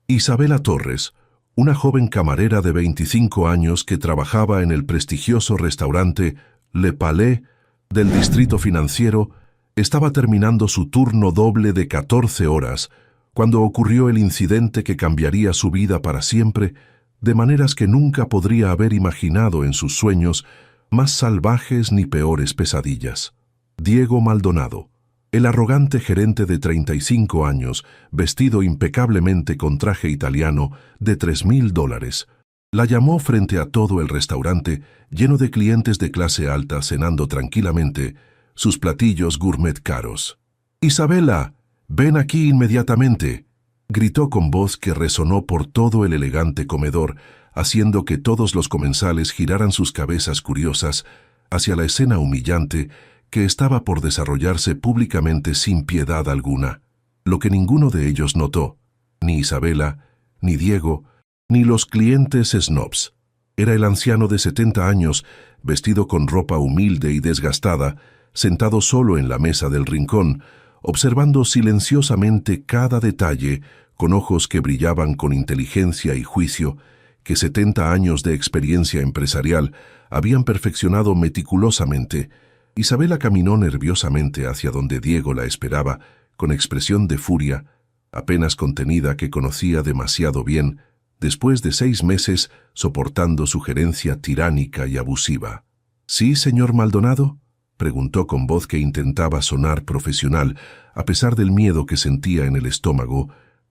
Isabela Torres, una joven camarera de 25 años que trabajaba en el prestigioso restaurante Le Palais del distrito financiero, estaba terminando su turno doble de 14 horas cuando ocurrió el incidente que cambiaría su vida para siempre, de maneras que nunca podría haber imaginado en sus sueños más salvajes ni peores pesadillas. Diego Maldonado, el arrogante gerente de 35 años, vestido impecablemente con traje italiano de $3,000, la llamó frente a todo el restaurante, lleno de clientes de clase alta cenando tranquilamente sus platillos gourmet caros. «Isabela, ven aquí inmediatamente», gritó con voz que resonó por todo el elegante comedor, haciendo que todos los comensales giraran sus cabezas curiosas hacia la escena humillante que estaba por desarrollarse públicamente sin piedad alguna. Lo que ninguno de ellos notó, ni Isabela, ni Diego, ni los clientes snobs, era el anciano de 70 años, vestido con ropa humilde y desgastada, sentado solo en la mesa del rincón, observando silenciosamente cada detalle con ojos que brillaban con inteligencia y juicio, que 70 años de experiencia empresarial habían perfeccionado meticulosamente. Isabela caminó nerviosamente hacia donde Diego la esperaba, con expresión de furia, apenas contenida que conocía demasiado bien, después de 6 meses soportando su gerencia tiránica y abusiva. «¿Sí, señor Maldonado?», preguntó con voz que intentaba sonar profesional, a pesar del miedo que sentía en el estómago,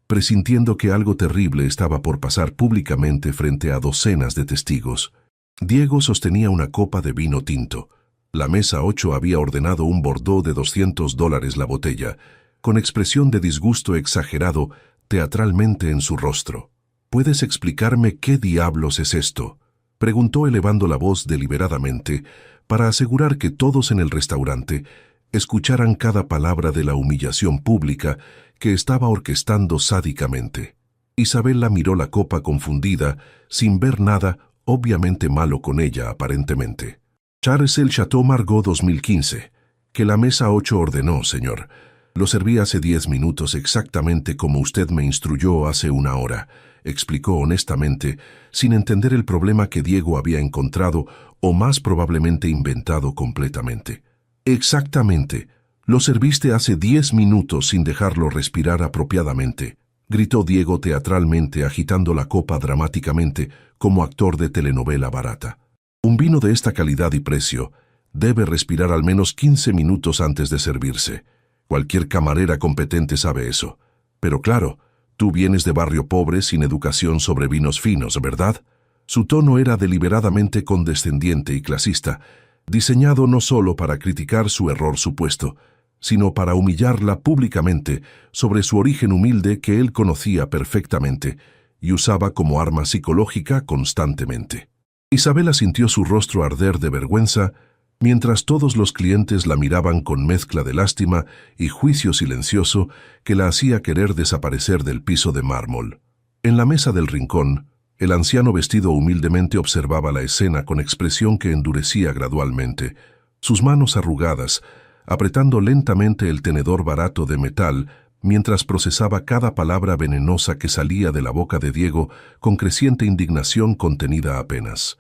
presintiendo que algo terrible estaba por pasar públicamente frente a docenas de testigos. Diego sostenía una copa de vino tinto. La mesa 8 había ordenado un Bordeaux de $200 la botella, con expresión de disgusto exagerado teatralmente en su rostro. «¿Puedes explicarme qué diablos es esto?», preguntó elevando la voz deliberadamente, para asegurar que todos en el restaurante escucharan cada palabra de la humillación pública que estaba orquestando sádicamente. Isabela miró la copa confundida, sin ver nada obviamente malo con ella aparentemente. «Charles el Chateau Margaux 2015, que la mesa 8 ordenó, señor. Lo serví hace 10 minutos exactamente como usted me instruyó hace 1 hora», explicó honestamente, sin entender el problema que Diego había encontrado o más probablemente inventado completamente. «Exactamente. Lo serviste hace 10 minutos sin dejarlo respirar apropiadamente», gritó Diego teatralmente, agitando la copa dramáticamente como actor de telenovela barata. «Un vino de esta calidad y precio debe respirar al menos 15 minutos antes de servirse. Cualquier camarera competente sabe eso. Pero claro, tú vienes de barrio pobre sin educación sobre vinos finos, ¿verdad?». Su tono era deliberadamente condescendiente y clasista, diseñado no solo para criticar su error supuesto, sino para humillarla públicamente sobre su origen humilde que él conocía perfectamente y usaba como arma psicológica constantemente. Isabela sintió su rostro arder de vergüenza, mientras todos los clientes la miraban con mezcla de lástima y juicio silencioso que la hacía querer desaparecer del piso de mármol. En la mesa del rincón, el anciano vestido humildemente observaba la escena con expresión que endurecía gradualmente, sus manos arrugadas, apretando lentamente el tenedor barato de metal mientras procesaba cada palabra venenosa que salía de la boca de Diego con creciente indignación contenida apenas.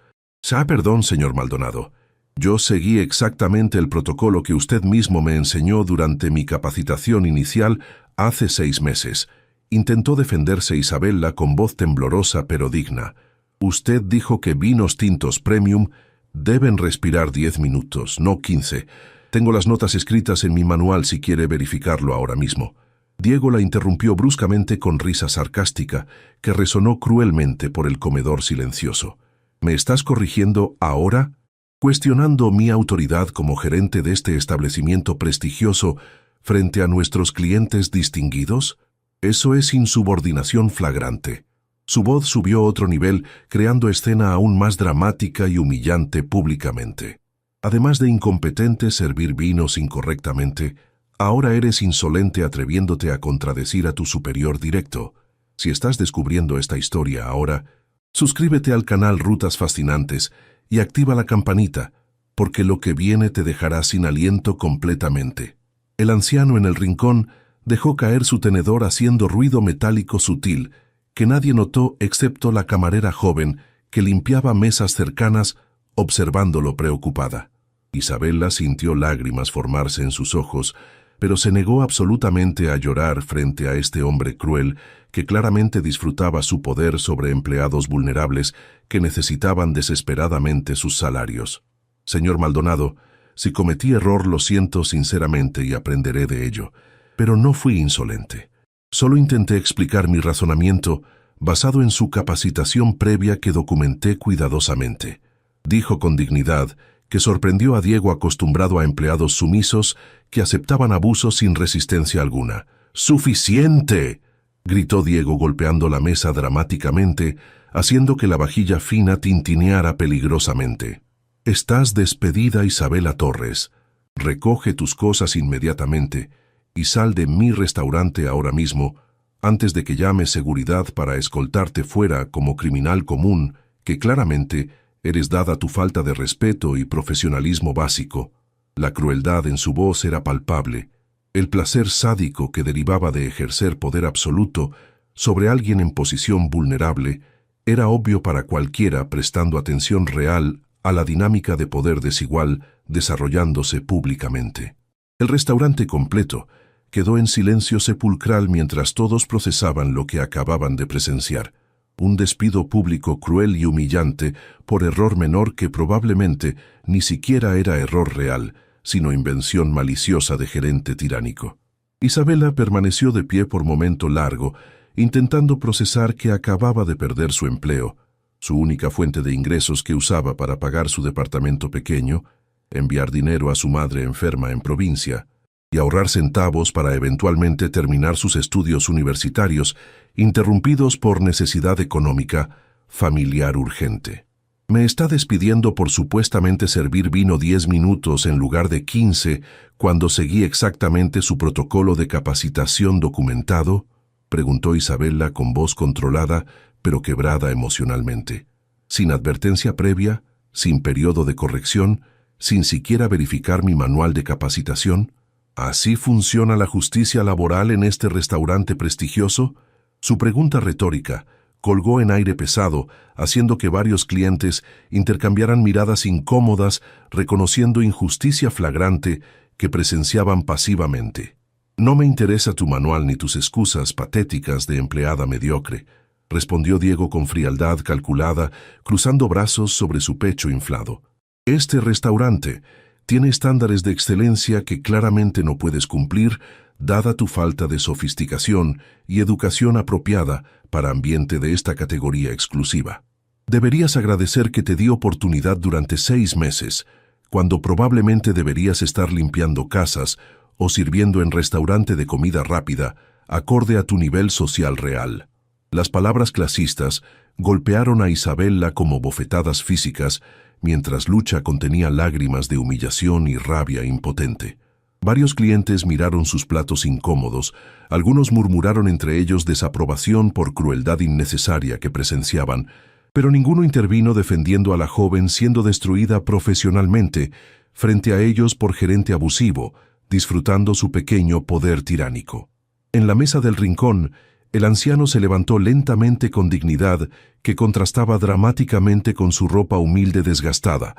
«Perdón, señor Maldonado. Yo seguí exactamente el protocolo que usted mismo me enseñó durante mi capacitación inicial hace 6 meses. Intentó defenderse Isabela con voz temblorosa pero digna. «Usted dijo que vinos tintos premium deben respirar 10 minutos, no 15. Tengo las notas escritas en mi manual si quiere verificarlo ahora mismo». Diego la interrumpió bruscamente con risa sarcástica que resonó cruelmente por el comedor silencioso. «¿Me estás corrigiendo ahora? ¿Cuestionando mi autoridad como gerente de este establecimiento prestigioso frente a nuestros clientes distinguidos? Eso es insubordinación flagrante». Su voz subió a otro nivel, creando escena aún más dramática y humillante públicamente. «Además de incompetente servir vinos incorrectamente, ahora eres insolente atreviéndote a contradecir a tu superior directo. Si estás descubriendo esta historia ahora, suscríbete al canal Rutas Fascinantes y activa la campanita, porque lo que viene te dejará sin aliento completamente». El anciano en el rincón dejó caer su tenedor haciendo ruido metálico sutil que nadie notó excepto la camarera joven que limpiaba mesas cercanas, observándolo preocupada. Isabela sintió lágrimas formarse en sus ojos, pero se negó absolutamente a llorar frente a este hombre cruel que claramente disfrutaba su poder sobre empleados vulnerables que necesitaban desesperadamente sus salarios. Señor Maldonado, si cometí error lo siento sinceramente y aprenderé de ello, pero no fui insolente. Solo intenté explicar mi razonamiento basado en su capacitación previa que documenté cuidadosamente. Dijo con dignidad, que sorprendió a Diego acostumbrado a empleados sumisos que aceptaban abusos sin resistencia alguna. ¡Suficiente!, gritó Diego golpeando la mesa dramáticamente, haciendo que la vajilla fina tintineara peligrosamente. Estás despedida, Isabela Torres. Recoge tus cosas inmediatamente y sal de mi restaurante ahora mismo, antes de que llame seguridad para escoltarte fuera como criminal común, que claramente eres dada tu falta de respeto y profesionalismo básico. La crueldad en su voz era palpable. El placer sádico que derivaba de ejercer poder absoluto sobre alguien en posición vulnerable era obvio para cualquiera prestando atención real a la dinámica de poder desigual desarrollándose públicamente. El restaurante completo quedó en silencio sepulcral mientras todos procesaban lo que acababan de presenciar. Un despido público cruel y humillante por error menor que probablemente ni siquiera era error real, sino invención maliciosa de gerente tiránico. Isabela permaneció de pie por momento largo, intentando procesar que acababa de perder su empleo, su única fuente de ingresos que usaba para pagar su departamento pequeño, enviar dinero a su madre enferma en provincia, y ahorrar centavos para eventualmente terminar sus estudios universitarios, interrumpidos por necesidad económica, familiar urgente. Me está despidiendo por supuestamente servir vino 10 minutos en lugar de 15, cuando seguí exactamente su protocolo de capacitación documentado, preguntó Isabela con voz controlada, pero quebrada emocionalmente. Sin advertencia previa, sin periodo de corrección, sin siquiera verificar mi manual de capacitación. ¿Así funciona la justicia laboral en este restaurante prestigioso? Su pregunta retórica colgó en aire pesado, haciendo que varios clientes intercambiaran miradas incómodas, reconociendo injusticia flagrante que presenciaban pasivamente. No me interesa tu manual ni tus excusas patéticas de empleada mediocre, respondió Diego con frialdad calculada, cruzando brazos sobre su pecho inflado. Este restaurante tiene estándares de excelencia que claramente no puedes cumplir, dada tu falta de sofisticación y educación apropiada para ambiente de esta categoría exclusiva. Deberías agradecer que te di oportunidad durante 6 meses, cuando probablemente deberías estar limpiando casas o sirviendo en restaurante de comida rápida, acorde a tu nivel social real. Las palabras clasistas golpearon a Isabela como bofetadas físicas, mientras Lucha contenía lágrimas de humillación y rabia impotente. Varios clientes miraron sus platos incómodos, algunos murmuraron entre ellos desaprobación por crueldad innecesaria que presenciaban, pero ninguno intervino defendiendo a la joven siendo destruida profesionalmente frente a ellos por gerente abusivo, disfrutando su pequeño poder tiránico. En la mesa del rincón, el anciano se levantó lentamente con dignidad que contrastaba dramáticamente con su ropa humilde desgastada,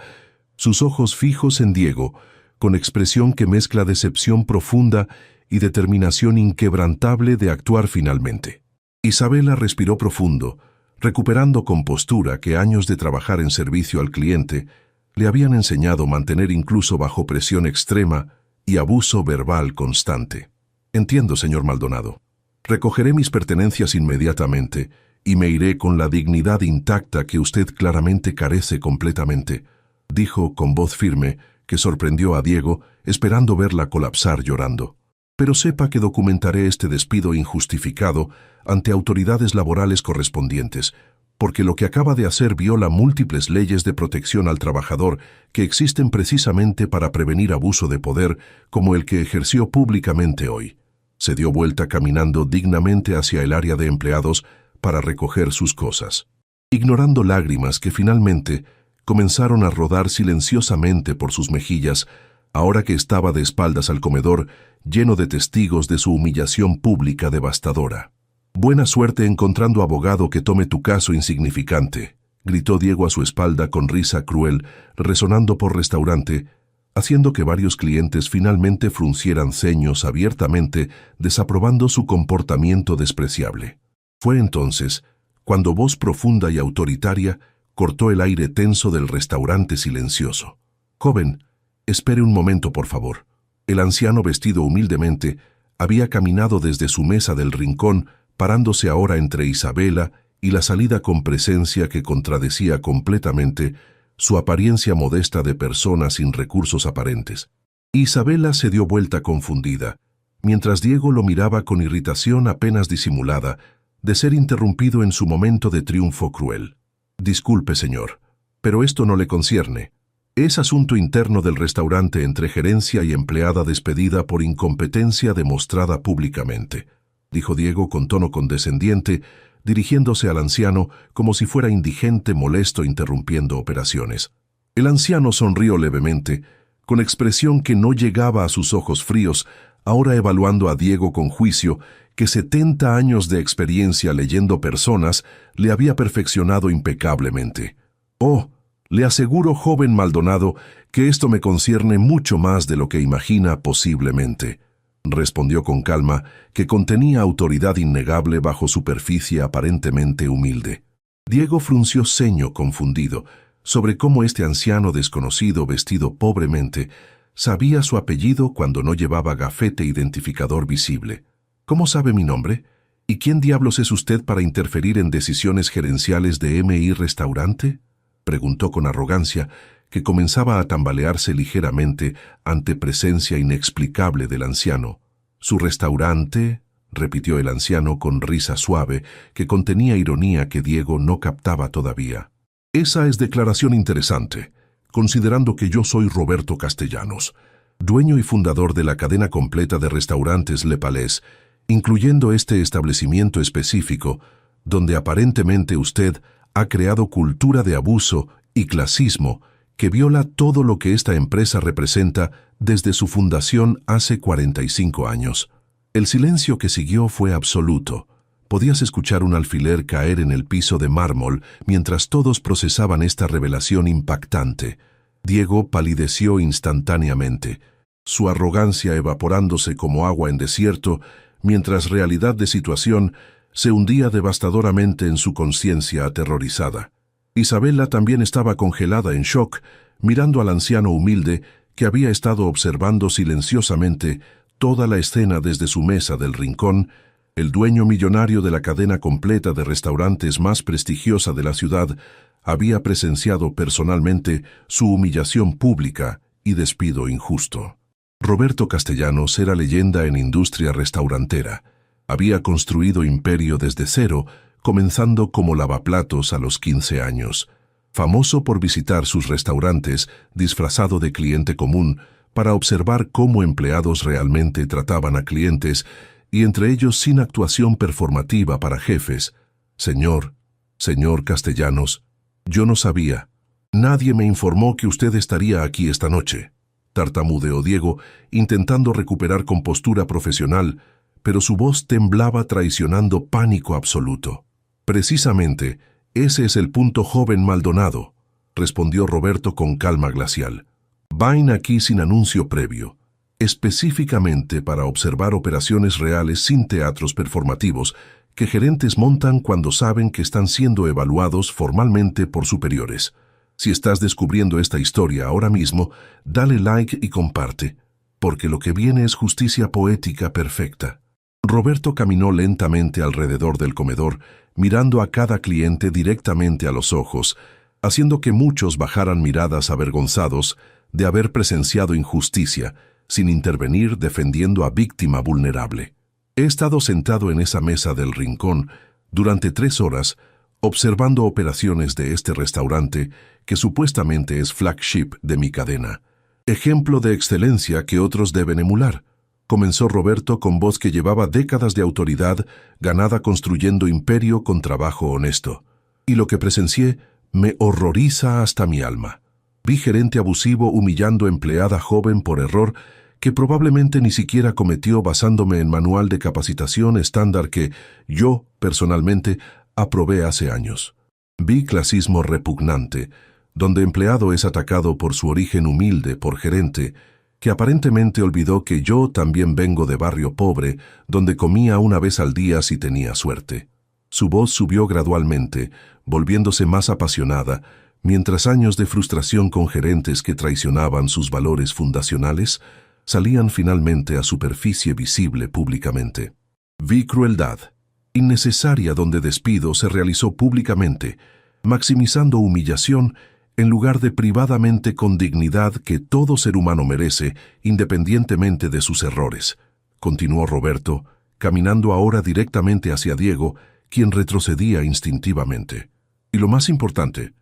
sus ojos fijos en Diego, con expresión que mezcla decepción profunda y determinación inquebrantable de actuar finalmente. Isabela respiró profundo, recuperando compostura que años de trabajar en servicio al cliente le habían enseñado mantener incluso bajo presión extrema y abuso verbal constante. Entiendo, señor Maldonado. Recogeré mis pertenencias inmediatamente y me iré con la dignidad intacta que usted claramente carece completamente, dijo con voz firme, que sorprendió a Diego, esperando verla colapsar llorando. Pero sepa que documentaré este despido injustificado ante autoridades laborales correspondientes, porque lo que acaba de hacer viola múltiples leyes de protección al trabajador que existen precisamente para prevenir abuso de poder como el que ejerció públicamente hoy. Se dio vuelta caminando dignamente hacia el área de empleados para recoger sus cosas, ignorando lágrimas que finalmente comenzaron a rodar silenciosamente por sus mejillas, ahora que estaba de espaldas al comedor, lleno de testigos de su humillación pública devastadora. Buena suerte encontrando abogado que tome tu caso insignificante, gritó Diego a su espalda con risa cruel, resonando por restaurante, haciendo que varios clientes finalmente fruncieran ceños abiertamente, desaprobando su comportamiento despreciable. Fue entonces cuando voz profunda y autoritaria cortó el aire tenso del restaurante silencioso. «Joven, espere un momento, por favor». El anciano, vestido humildemente, había caminado desde su mesa del rincón, parándose ahora entre Isabela y la salida con presencia que contradecía completamente su apariencia modesta de persona sin recursos aparentes. Isabela se dio vuelta confundida, mientras Diego lo miraba con irritación apenas disimulada, de ser interrumpido en su momento de triunfo cruel. «Disculpe, señor, pero esto no le concierne. Es asunto interno del restaurante entre gerencia y empleada despedida por incompetencia demostrada públicamente», dijo Diego con tono condescendiente, dirigiéndose al anciano como si fuera indigente molesto interrumpiendo operaciones. El anciano sonrió levemente, con expresión que no llegaba a sus ojos fríos, ahora evaluando a Diego con juicio, que 70 años de experiencia leyendo personas le había perfeccionado impecablemente. «Oh, le aseguro, joven Maldonado, que esto me concierne mucho más de lo que imagina posiblemente», respondió con calma, que contenía autoridad innegable bajo superficie aparentemente humilde. Diego frunció ceño confundido sobre cómo este anciano desconocido vestido pobremente sabía su apellido cuando no llevaba gafete identificador visible. «¿Cómo sabe mi nombre? ¿Y quién diablos es usted para interferir en decisiones gerenciales de M.I. Restaurante?», preguntó con arrogancia, que comenzaba a tambalearse ligeramente ante presencia inexplicable del anciano. «¿Su restaurante?», repitió el anciano con risa suave, que contenía ironía que Diego no captaba todavía. «Esa es declaración interesante, considerando que yo soy Roberto Castellanos, dueño y fundador de la cadena completa de restaurantes Le Palais, incluyendo este establecimiento específico, donde aparentemente usted ha creado cultura de abuso y clasismo que viola todo lo que esta empresa representa desde su fundación hace 45 años. El silencio que siguió fue absoluto. Podías escuchar un alfiler caer en el piso de mármol mientras todos procesaban esta revelación impactante. Diego palideció instantáneamente, su arrogancia evaporándose como agua en desierto, mientras realidad de situación se hundía devastadoramente en su conciencia aterrorizada. Isabela también estaba congelada en shock, mirando al anciano humilde que había estado observando silenciosamente toda la escena desde su mesa del rincón. El dueño millonario de la cadena completa de restaurantes más prestigiosa de la ciudad había presenciado personalmente su humillación pública y despido injusto. Roberto Castellanos era leyenda en industria restaurantera. Había construido imperio desde cero, comenzando como lavaplatos a los 15 años. Famoso por visitar sus restaurantes disfrazado de cliente común para observar cómo empleados realmente trataban a clientes y entre ellos sin actuación performativa para jefes. «Señor Castellanos, yo no sabía. Nadie me informó que usted estaría aquí esta noche», tartamudeó Diego, intentando recuperar compostura profesional, pero su voz temblaba traicionando pánico absoluto. «Precisamente, ese es el punto, joven Maldonado», respondió Roberto con calma glacial. «Vain aquí sin anuncio previo, específicamente para observar operaciones reales sin teatros performativos que gerentes montan cuando saben que están siendo evaluados formalmente por superiores. Si estás descubriendo esta historia ahora mismo, dale like y comparte, porque lo que viene es justicia poética perfecta». Roberto caminó lentamente alrededor del comedor, mirando a cada cliente directamente a los ojos, haciendo que muchos bajaran miradas avergonzados de haber presenciado injusticia, sin intervenir defendiendo a víctima vulnerable. «He estado sentado en esa mesa del rincón durante 3 horas, observando operaciones de este restaurante que supuestamente es flagship de mi cadena. Ejemplo de excelencia que otros deben emular», comenzó Roberto con voz que llevaba décadas de autoridad ganada construyendo imperio con trabajo honesto. «Y lo que presencié me horroriza hasta mi alma. Vi gerente abusivo humillando empleada joven por error que probablemente ni siquiera cometió basándome en manual de capacitación estándar que yo, personalmente, aprobé hace años. Vi clasismo repugnante, donde empleado es atacado por su origen humilde por gerente, que aparentemente olvidó que yo también vengo de barrio pobre, donde comía una vez al día si tenía suerte. Su voz subió gradualmente, volviéndose más apasionada, mientras años de frustración con gerentes que traicionaban sus valores fundacionales salían finalmente a superficie visible públicamente. Vi crueldad, innecesaria donde despido se realizó públicamente, maximizando humillación en lugar de privadamente con dignidad que todo ser humano merece, independientemente de sus errores. Continuó Roberto, caminando ahora directamente hacia Diego, quien retrocedía instintivamente. Y lo más importante,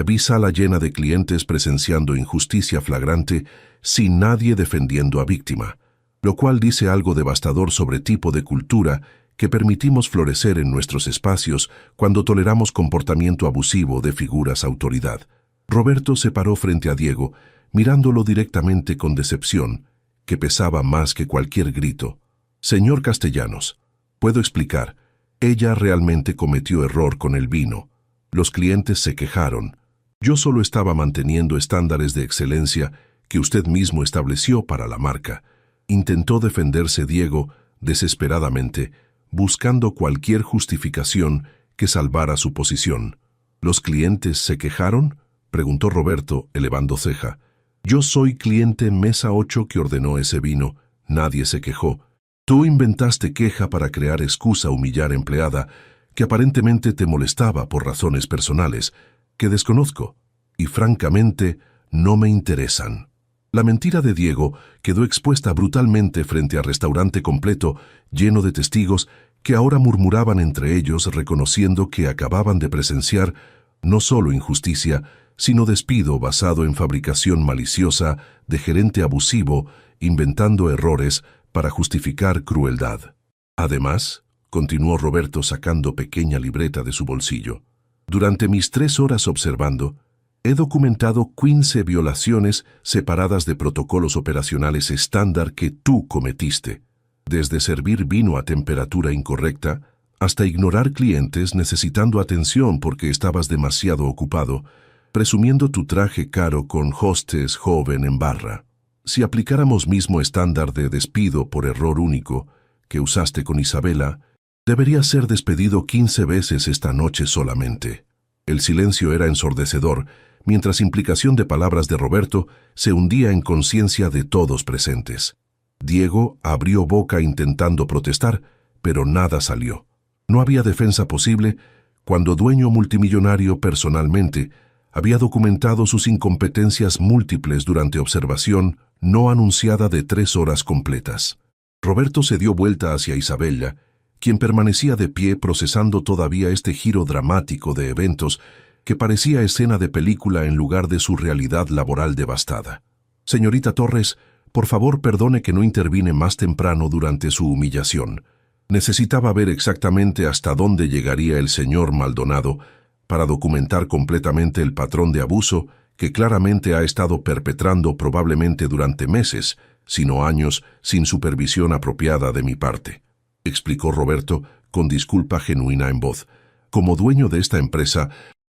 vi sala llena de clientes presenciando injusticia flagrante sin nadie defendiendo a víctima, lo cual dice algo devastador sobre tipo de cultura que permitimos florecer en nuestros espacios cuando toleramos comportamiento abusivo de figuras autoridad. Roberto se paró frente a Diego, mirándolo directamente con decepción, que pesaba más que cualquier grito. Señor Castellanos, puedo explicar, ella realmente cometió error con el vino. Los clientes se quejaron. Yo solo estaba manteniendo estándares de excelencia que usted mismo estableció para la marca. Intentó defenderse Diego desesperadamente, buscando cualquier justificación que salvara su posición. ¿Los clientes se quejaron?, preguntó Roberto, elevando ceja. Yo soy cliente mesa 8 que ordenó ese vino. Nadie se quejó. Tú inventaste queja para crear excusa humillar empleada que aparentemente te molestaba por razones personales, que desconozco, y francamente no me interesan. La mentira de Diego quedó expuesta brutalmente frente al restaurante completo, lleno de testigos que ahora murmuraban entre ellos reconociendo que acababan de presenciar no solo injusticia, sino despido basado en fabricación maliciosa de gerente abusivo, inventando errores para justificar crueldad. Además, continuó Roberto sacando pequeña libreta de su bolsillo, durante mis 3 horas observando, he documentado 15 violaciones separadas de protocolos operacionales estándar que tú cometiste, desde servir vino a temperatura incorrecta hasta ignorar clientes necesitando atención porque estabas demasiado ocupado, presumiendo tu traje caro con hostess joven en barra. Si aplicáramos mismo estándar de despido por error único que usaste con Isabela, deberías ser despedido 15 veces esta noche solamente. El silencio era ensordecedor, mientras implicación de palabras de Roberto se hundía en conciencia de todos presentes. Diego abrió boca intentando protestar, pero nada salió. No había defensa posible cuando dueño multimillonario personalmente había documentado sus incompetencias múltiples durante observación no anunciada de 3 horas completas. Roberto se dio vuelta hacia Isabella, quien permanecía de pie procesando todavía este giro dramático de eventos que parecía escena de película en lugar de su realidad laboral devastada. Señorita Torres, por favor perdone que no intervine más temprano durante su humillación. Necesitaba ver exactamente hasta dónde llegaría el señor Maldonado para documentar completamente el patrón de abuso que claramente ha estado perpetrando probablemente durante meses, sino años, sin supervisión apropiada de mi parte, explicó Roberto con disculpa genuina en voz. Como dueño de esta empresa,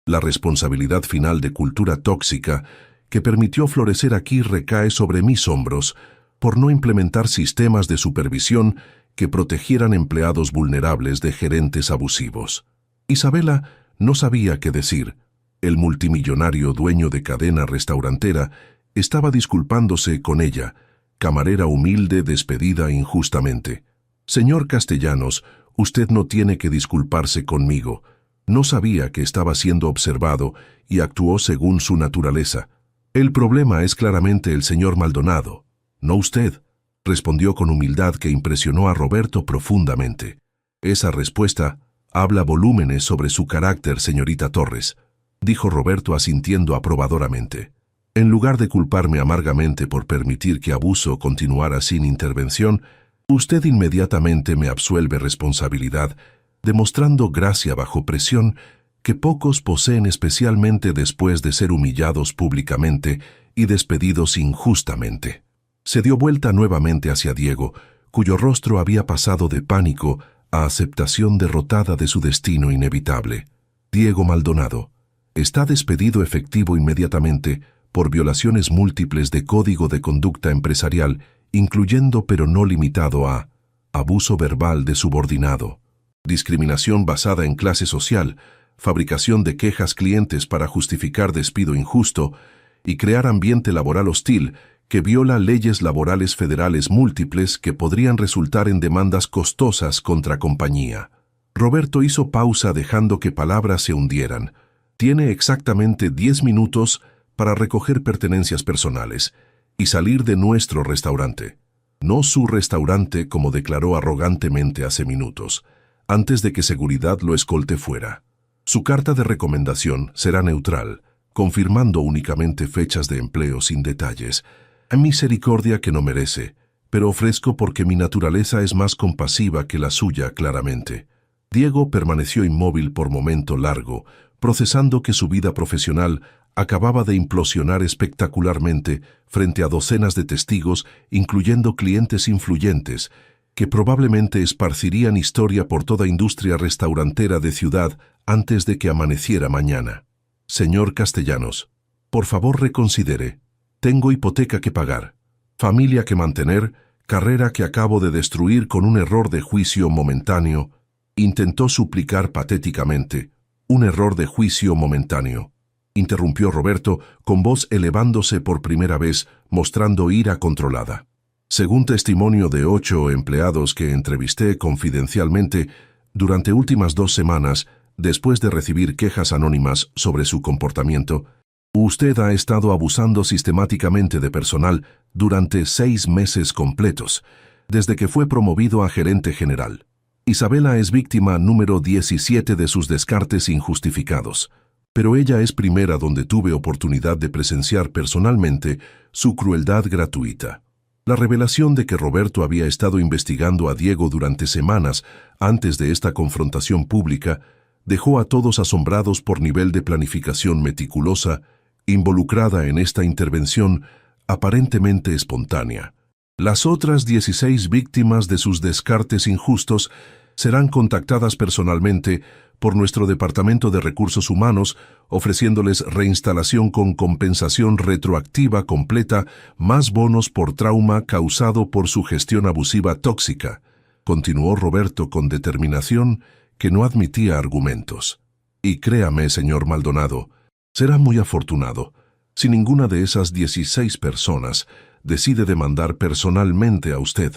la responsabilidad final de cultura tóxica que permitió florecer aquí recae sobre mis hombros por no implementar sistemas de supervisión que protegieran empleados vulnerables de gerentes abusivos. Isabela no sabía qué decir. El multimillonario dueño de cadena restaurantera estaba disculpándose con ella, camarera humilde despedida injustamente. Señor Castellanos, usted no tiene que disculparse conmigo. No sabía que estaba siendo observado y actuó según su naturaleza. El problema es claramente el señor Maldonado, no usted, respondió con humildad que impresionó a Roberto profundamente. Esa respuesta habla volúmenes sobre su carácter, señorita Torres, dijo Roberto asintiendo aprobadoramente. En lugar de culparme amargamente por permitir que abuso continuara sin intervención, usted inmediatamente me absuelve responsabilidad, demostrando gracia bajo presión que pocos poseen, especialmente después de ser humillados públicamente y despedidos injustamente. Se dio vuelta nuevamente hacia Diego, cuyo rostro había pasado de pánico a aceptación derrotada de su destino inevitable. Diego Maldonado está despedido efectivo inmediatamente por violaciones múltiples de Código de Conducta Empresarial, incluyendo pero no limitado a abuso verbal de subordinado, discriminación basada en clase social, fabricación de quejas clientes para justificar despido injusto y crear ambiente laboral hostil que viola leyes laborales federales múltiples que podrían resultar en demandas costosas contra compañía. Roberto hizo pausa dejando que palabras se hundieran. Tiene exactamente 10 minutos para recoger pertenencias personales y salir de nuestro restaurante. No su restaurante, como declaró arrogantemente hace minutos, antes de que seguridad lo escolte fuera. Su carta de recomendación será neutral, confirmando únicamente fechas de empleo sin detalles. Hay misericordia que no merece, pero ofrezco porque mi naturaleza es más compasiva que la suya, claramente. Diego permaneció inmóvil por momento largo, procesando que su vida profesional acababa de implosionar espectacularmente frente a docenas de testigos, incluyendo clientes influyentes, que probablemente esparcirían historia por toda industria restaurantera de ciudad antes de que amaneciera mañana. Señor Castellanos, por favor reconsidere. Tengo hipoteca que pagar, familia que mantener, carrera que acabo de destruir con un error de juicio momentáneo. Intentó suplicar patéticamente. Un error de juicio momentáneo, interrumpió Roberto con voz elevándose por primera vez, mostrando ira controlada. Según testimonio de 8 empleados que entrevisté confidencialmente durante últimas 2 semanas, después de recibir quejas anónimas sobre su comportamiento, usted ha estado abusando sistemáticamente de personal durante 6 meses completos, desde que fue promovido a gerente general. Isabela es víctima número 17 de sus descartes injustificados, pero ella es primera donde tuve oportunidad de presenciar personalmente su crueldad gratuita. La revelación de que Roberto había estado investigando a Diego durante semanas antes de esta confrontación pública dejó a todos asombrados por nivel de planificación meticulosa involucrada en esta intervención aparentemente espontánea. Las otras 16 víctimas de sus descartes injustos serán contactadas personalmente por nuestro Departamento de Recursos Humanos, ofreciéndoles reinstalación con compensación retroactiva completa, más bonos por trauma causado por su gestión abusiva tóxica, continuó Roberto con determinación que no admitía argumentos. Y créame, señor Maldonado, será muy afortunado si ninguna de esas 16 personas decide demandar personalmente a usted,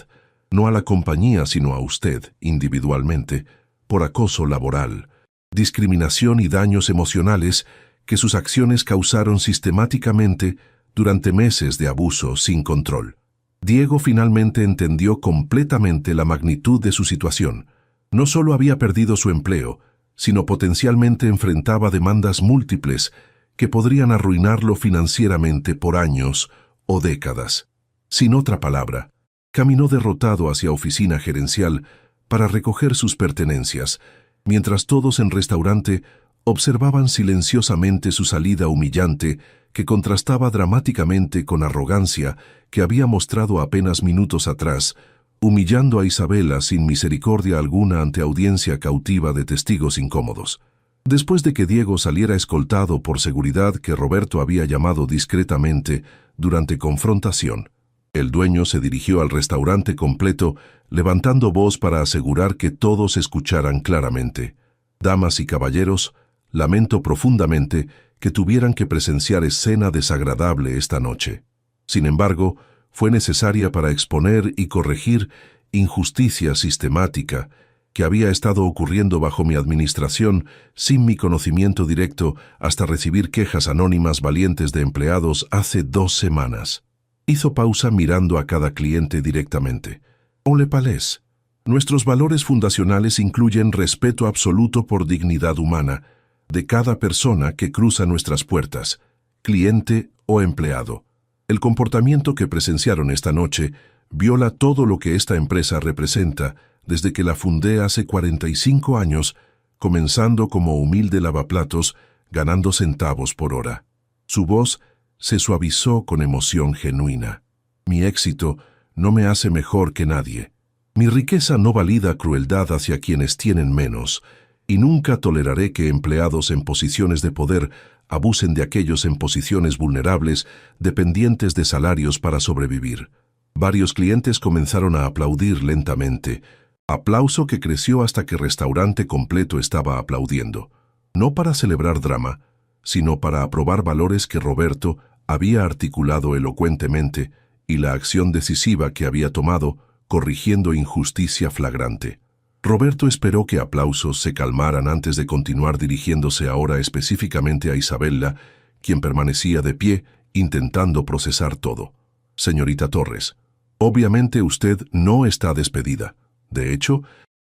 no a la compañía sino a usted, individualmente, por acoso laboral, discriminación y daños emocionales que sus acciones causaron sistemáticamente durante meses de abuso sin control. Diego finalmente entendió completamente la magnitud de su situación. No solo había perdido su empleo, sino potencialmente enfrentaba demandas múltiples que podrían arruinarlo financieramente por años o décadas. Sin otra palabra, caminó derrotado hacia oficina gerencial para recoger sus pertenencias, mientras todos en restaurante observaban silenciosamente su salida humillante que contrastaba dramáticamente con arrogancia que había mostrado apenas minutos atrás, humillando a Isabela sin misericordia alguna ante audiencia cautiva de testigos incómodos. Después de que Diego saliera escoltado por seguridad que Roberto había llamado discretamente durante confrontación, el dueño se dirigió al restaurante completo, levantando voz para asegurar que todos escucharan claramente. Damas y caballeros, lamento profundamente que tuvieran que presenciar escena desagradable esta noche. Sin embargo, fue necesaria para exponer y corregir injusticia sistemática que había estado ocurriendo bajo mi administración sin mi conocimiento directo hasta recibir quejas anónimas valientes de empleados hace 2 semanas. Hizo pausa mirando a cada cliente directamente. On le palais. Nuestros valores fundacionales incluyen respeto absoluto por dignidad humana de cada persona que cruza nuestras puertas, cliente o empleado. El comportamiento que presenciaron esta noche viola todo lo que esta empresa representa desde que la fundé hace 45 años, comenzando como humilde lavaplatos, ganando centavos por hora. Su voz se suavizó con emoción genuina. Mi éxito no me hace mejor que nadie. Mi riqueza no valida crueldad hacia quienes tienen menos, y nunca toleraré que empleados en posiciones de poder abusen de aquellos en posiciones vulnerables, dependientes de salarios para sobrevivir. Varios clientes comenzaron a aplaudir lentamente, aplauso que creció hasta que el restaurante completo estaba aplaudiendo, no para celebrar drama, sino para aprobar valores que Roberto había articulado elocuentemente y la acción decisiva que había tomado, corrigiendo injusticia flagrante. Roberto esperó que aplausos se calmaran antes de continuar dirigiéndose ahora específicamente a Isabella, quien permanecía de pie, intentando procesar todo. Señorita Torres, obviamente usted no está despedida. De hecho,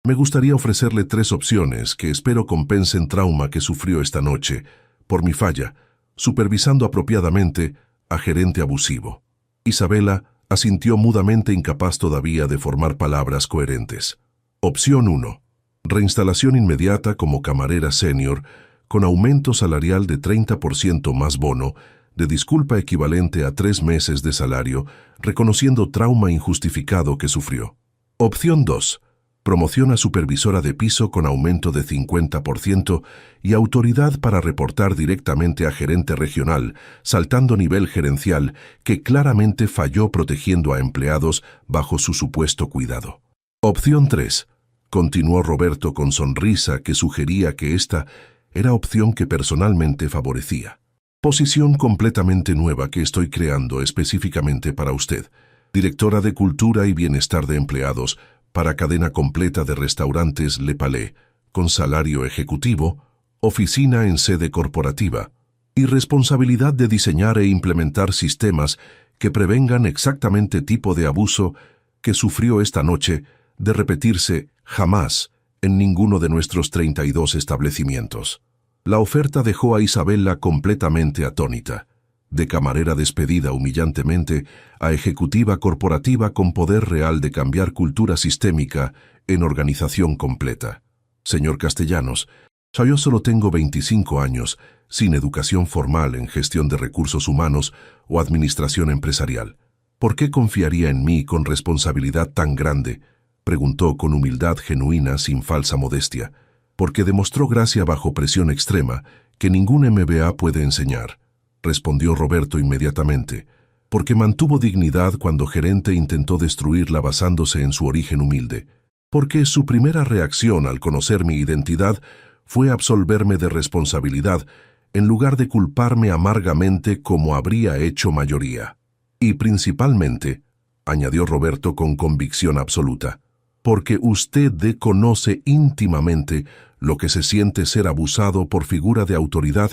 me gustaría ofrecerle 3 opciones que espero compensen trauma que sufrió esta noche, por mi falla, supervisando apropiadamente a gerente abusivo. Isabella asintió mudamente, incapaz todavía de formar palabras coherentes. Opción 1. Reinstalación inmediata como camarera senior, con aumento salarial de 30% más bono, de disculpa equivalente a 3 meses de salario, reconociendo trauma injustificado que sufrió. Opción 2. Promoción a supervisora de piso con aumento de 50% y autoridad para reportar directamente a gerente regional, saltando nivel gerencial, que claramente falló protegiendo a empleados bajo su supuesto cuidado. Opción 3. Continuó Roberto con sonrisa que sugería que esta era opción que personalmente favorecía. Posición completamente nueva que estoy creando específicamente para usted. Directora de Cultura y Bienestar de Empleados para cadena completa de restaurantes Le Palais, con salario ejecutivo, oficina en sede corporativa y responsabilidad de diseñar e implementar sistemas que prevengan exactamente tipo de abuso que sufrió esta noche de repetirse jamás en ninguno de nuestros 32 establecimientos. La oferta dejó a Isabella completamente atónita, de camarera despedida humillantemente a ejecutiva corporativa con poder real de cambiar cultura sistémica en organización completa. Señor Castellanos, yo solo tengo 25 años, sin educación formal en gestión de recursos humanos o administración empresarial. ¿Por qué confiaría en mí con responsabilidad tan grande?, preguntó con humildad genuina sin falsa modestia. Porque demostró gracia bajo presión extrema que ningún MBA puede enseñar, respondió Roberto inmediatamente. Porque mantuvo dignidad cuando gerente intentó destruirla basándose en su origen humilde. Porque su primera reacción al conocer mi identidad fue absolverme de responsabilidad en lugar de culparme amargamente como habría hecho mayoría. Y principalmente, añadió Roberto con convicción absoluta, porque usted conoce íntimamente lo que se siente ser abusado por figura de autoridad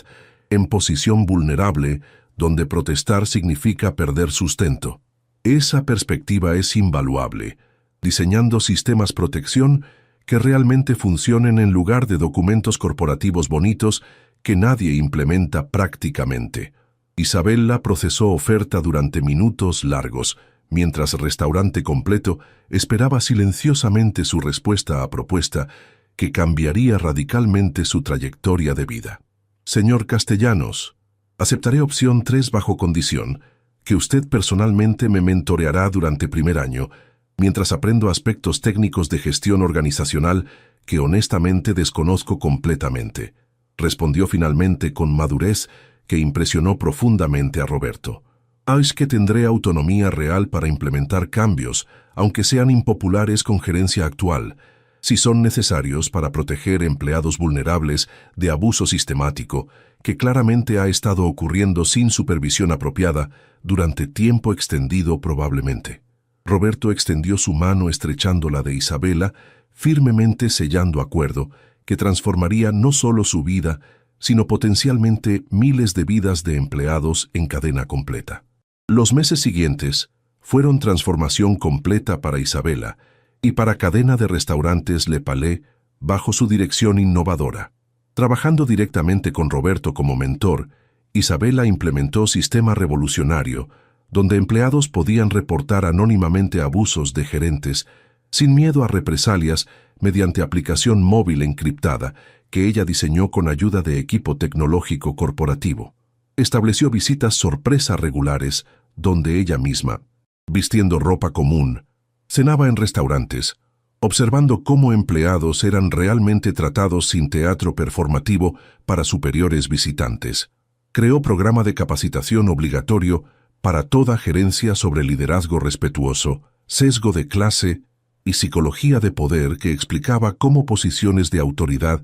en posición vulnerable, donde protestar significa perder sustento. Esa perspectiva es invaluable, diseñando sistemas protección que realmente funcionen en lugar de documentos corporativos bonitos que nadie implementa prácticamente. Isabella procesó oferta durante minutos largos, mientras el restaurante completo esperaba silenciosamente su respuesta a propuesta que cambiaría radicalmente su trayectoria de vida. Señor Castellanos, aceptaré opción 3 bajo condición que usted personalmente me mentoreará durante primer año, mientras aprendo aspectos técnicos de gestión organizacional que honestamente desconozco completamente, respondió finalmente con madurez que impresionó profundamente a Roberto. Es que tendré autonomía real para implementar cambios, aunque sean impopulares con gerencia actual, si son necesarios para proteger empleados vulnerables de abuso sistemático, que claramente ha estado ocurriendo sin supervisión apropiada durante tiempo extendido probablemente. Roberto extendió su mano estrechando la de Isabella, firmemente sellando acuerdo que transformaría no solo su vida, sino potencialmente miles de vidas de empleados en cadena completa. Los meses siguientes fueron transformación completa para Isabella y para cadena de restaurantes Le Palais bajo su dirección innovadora. Trabajando directamente con Roberto como mentor, Isabella implementó sistema revolucionario donde empleados podían reportar anónimamente abusos de gerentes sin miedo a represalias mediante aplicación móvil encriptada que ella diseñó con ayuda de equipo tecnológico corporativo. Estableció visitas sorpresa regulares donde ella misma vistiendo ropa común, cenaba en restaurantes, observando cómo empleados eran realmente tratados sin teatro performativo para superiores visitantes. Creó programa de capacitación obligatorio para toda gerencia sobre liderazgo respetuoso, sesgo de clase y psicología de poder, que explicaba cómo posiciones de autoridad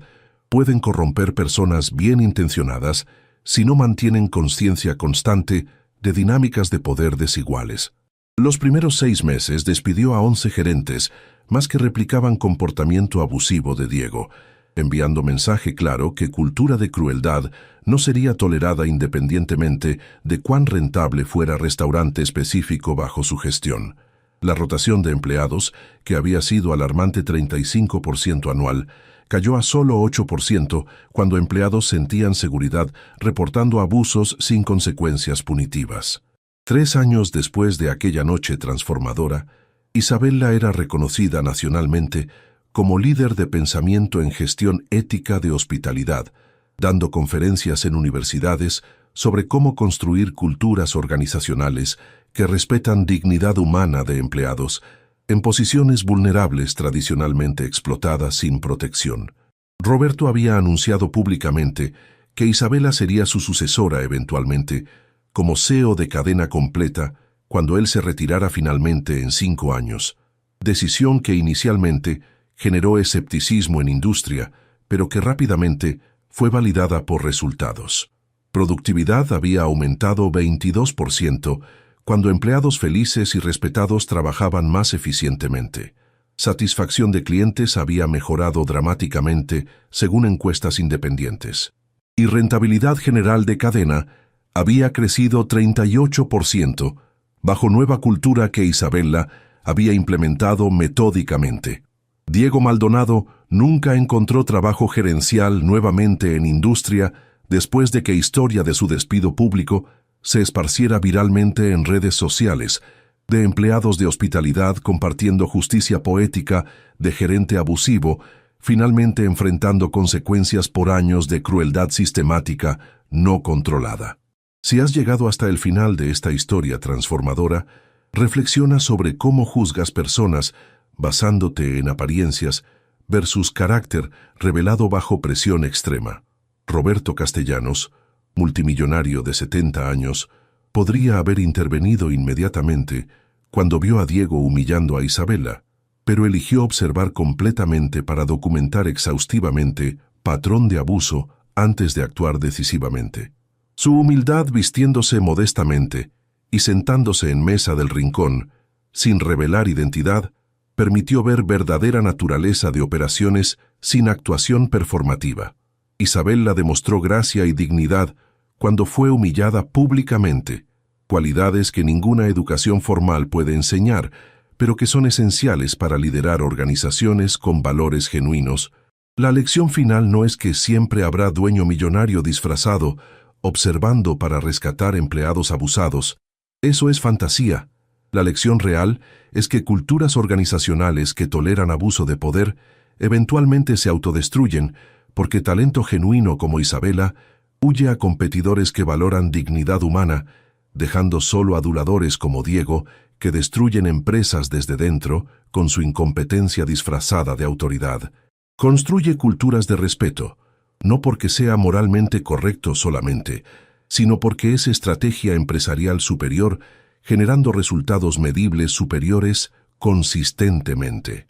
pueden corromper personas bien intencionadas si no mantienen conciencia constante de dinámicas de poder desiguales. Los primeros 6 meses despidió a 11 gerentes, más que replicaban comportamiento abusivo de Diego, enviando mensaje claro que cultura de crueldad no sería tolerada independientemente de cuán rentable fuera restaurante específico bajo su gestión. La rotación de empleados, que había sido alarmante 35% anual, cayó a solo 8% cuando empleados sentían seguridad reportando abusos sin consecuencias punitivas. 3 años después de aquella noche transformadora, Isabella era reconocida nacionalmente como líder de pensamiento en gestión ética de hospitalidad, dando conferencias en universidades sobre cómo construir culturas organizacionales que respetan dignidad humana de empleados en posiciones vulnerables tradicionalmente explotadas sin protección. Roberto había anunciado públicamente que Isabella sería su sucesora eventualmente como CEO de cadena completa cuando él se retirara finalmente en 5 años, decisión que inicialmente generó escepticismo en industria, pero que rápidamente fue validada por resultados. Productividad había aumentado 22% cuando empleados felices y respetados trabajaban más eficientemente. Satisfacción de clientes había mejorado dramáticamente según encuestas independientes. Y rentabilidad general de cadena había crecido 38% bajo nueva cultura que Isabella había implementado metódicamente. Diego Maldonado nunca encontró trabajo gerencial nuevamente en industria después de que historia de su despido público se esparciera viralmente en redes sociales, de empleados de hospitalidad compartiendo justicia poética de gerente abusivo, finalmente enfrentando consecuencias por años de crueldad sistemática no controlada. Si has llegado hasta el final de esta historia transformadora, reflexiona sobre cómo juzgas personas basándote en apariencias versus carácter revelado bajo presión extrema. Roberto Castellanos, multimillonario de 70 años, podría haber intervenido inmediatamente cuando vio a Diego humillando a Isabella, pero eligió observar completamente para documentar exhaustivamente patrón de abuso antes de actuar decisivamente. Su humildad, vistiéndose modestamente y sentándose en mesa del rincón, sin revelar identidad, permitió ver verdadera naturaleza de operaciones sin actuación performativa. Isabella demostró gracia y dignidad cuando fue humillada públicamente, cualidades que ninguna educación formal puede enseñar, pero que son esenciales para liderar organizaciones con valores genuinos. La lección final no es que siempre habrá dueño millonario disfrazado observando para rescatar empleados abusados. Eso es fantasía. La lección real es que culturas organizacionales que toleran abuso de poder eventualmente se autodestruyen porque talento genuino como Isabella huye a competidores que valoran dignidad humana, dejando solo aduladores como Diego que destruyen empresas desde dentro con su incompetencia disfrazada de autoridad. Construye culturas de respeto, no porque sea moralmente correcto solamente, sino porque es estrategia empresarial superior, generando resultados medibles superiores consistentemente.